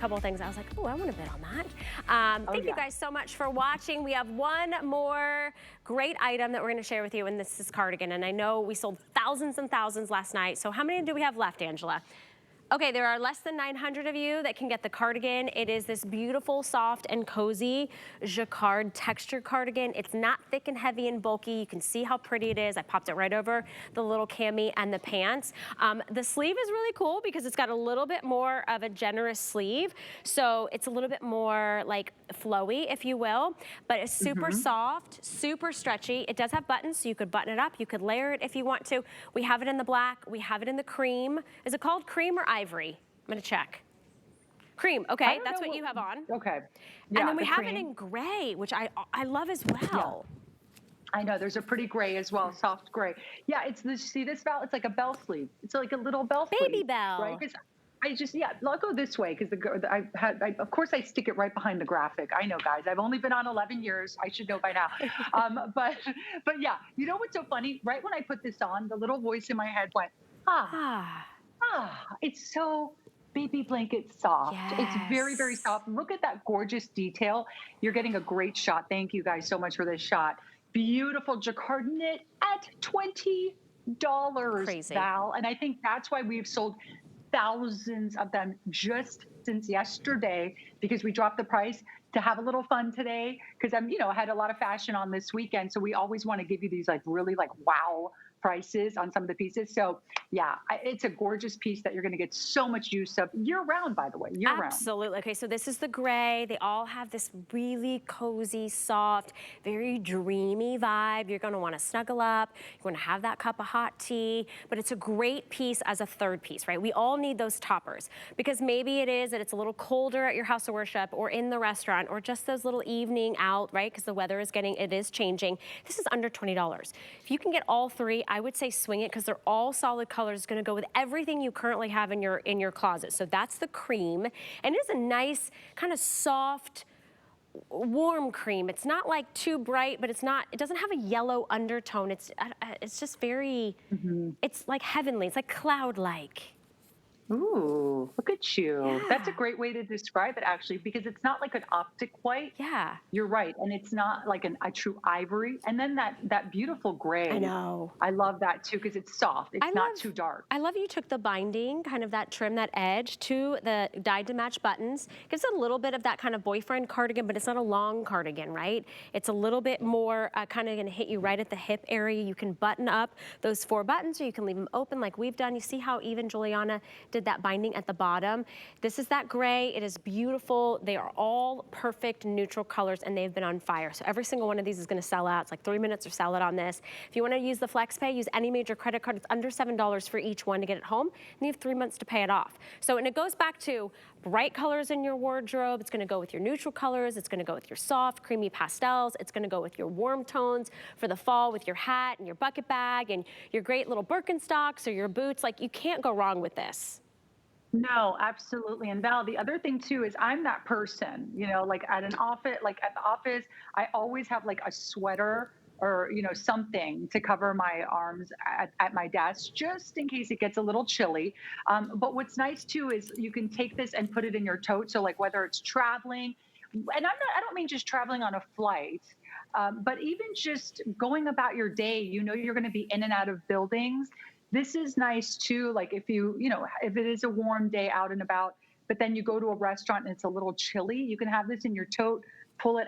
couple of things. I was like, oh, I want to bid on that. Thank you guys so much for watching. We have one more great item that we're going to share with you, and this is cardigan. And I know we sold thousands and thousands last night. So how many do we have left, Angela? Okay, there are less than 900 of you that can get the cardigan. It is this beautiful, soft, and cozy Jacquard texture cardigan. It's not thick and heavy and bulky. You can see how pretty it is. I popped it right over the little cami and the pants. The sleeve is really cool because it's got a little bit more of a generous sleeve. So it's a little bit more like flowy, if you will, but it's super soft, super stretchy. It does have buttons, so you could button it up. You could layer it if you want to. We have it in the black. We have it in the cream. Is it called cream or ivory? I'm gonna check. Cream, okay, that's what you have on. Okay. Yeah, and then we have it in gray, which I love as well. Yeah. I know, there's a pretty gray as well, soft gray. Yeah, it's this, see this, Val? It's like a bell sleeve. It's like a little bell sleeve. Baby bell. Right? I just, I'll go this way because of course I stick it right behind the graphic. I know, guys, I've only been on 11 years. I should know by now. But yeah, you know what's so funny? Right when I put this on, the little voice in my head went, it's so baby blanket soft. Yes. It's very, very soft. Look at that gorgeous detail. You're getting a great shot. Thank you guys so much for this shot. Beautiful jacquard knit at $20. Crazy. Val. And I think that's why we've sold thousands of them just since yesterday, because we dropped the price to have a little fun today. Because I had a lot of fashion on this weekend. So we always want to give you these really wow prices on some of the pieces. So yeah, it's a gorgeous piece that you're going to get so much use of year round, by the way, year round. Absolutely. Okay, so this is the gray. They all have this really cozy, soft, very dreamy vibe. You're going to want to snuggle up. You're going to have that cup of hot tea, but it's a great piece as a third piece, right? We all need those toppers because maybe it is that it's a little colder at your house of worship or in the restaurant or just those little evening out, right? Because the weather is changing. This is under $20. If you can get all three, I would say swing it because they're all solid colors. It's going to go with everything you currently have in your closet. So that's the cream, and it's a nice kind of soft, warm cream. It's not like too bright, but it doesn't have a yellow undertone. It's just very, it's like heavenly. It's like cloud-like. Ooh, look at you. Yeah. That's a great way to describe it, actually, because it's not like an optic white. Yeah. You're right. And it's not like a true ivory. And then that beautiful gray. I know. I love that too, because it's soft. It's not too dark. I love you took the binding, kind of that trim, that edge, to the dyed to match buttons. Gives a little bit of that kind of boyfriend cardigan, but it's not a long cardigan, right? It's a little bit more kind of going to hit you right at the hip area. You can button up those 4 buttons, or you can leave them open like we've done. You see how even Giuliana did that binding at the bottom. This is that gray. It is beautiful. They are all perfect neutral colors, and they've been on fire. So every single one of these is going to sell out. It's like 3 minutes or sell it on this. If you want to use the flex pay, use any major credit card. It's under $7 for each one to get it home, and you have 3 months to pay it off. So, and it goes back to bright colors in your wardrobe. It's going to go with your neutral colors. It's going to go with your soft, creamy pastels. It's going to go with your warm tones for the fall with your hat and your bucket bag and your great little Birkenstocks or your boots. Like, you can't go wrong with this. No, absolutely. And Val, the other thing too is I'm that person, like at the office, I always have like a sweater or, something to cover my arms at my desk, just in case it gets a little chilly. But what's nice too is you can take this and put it in your tote. So like whether it's traveling, and I don't mean just traveling on a flight, but even just going about your day, you're going to be in and out of buildings. This is nice too, like if if it is a warm day out and about, but then you go to a restaurant and it's a little chilly, you can have this in your tote, pull it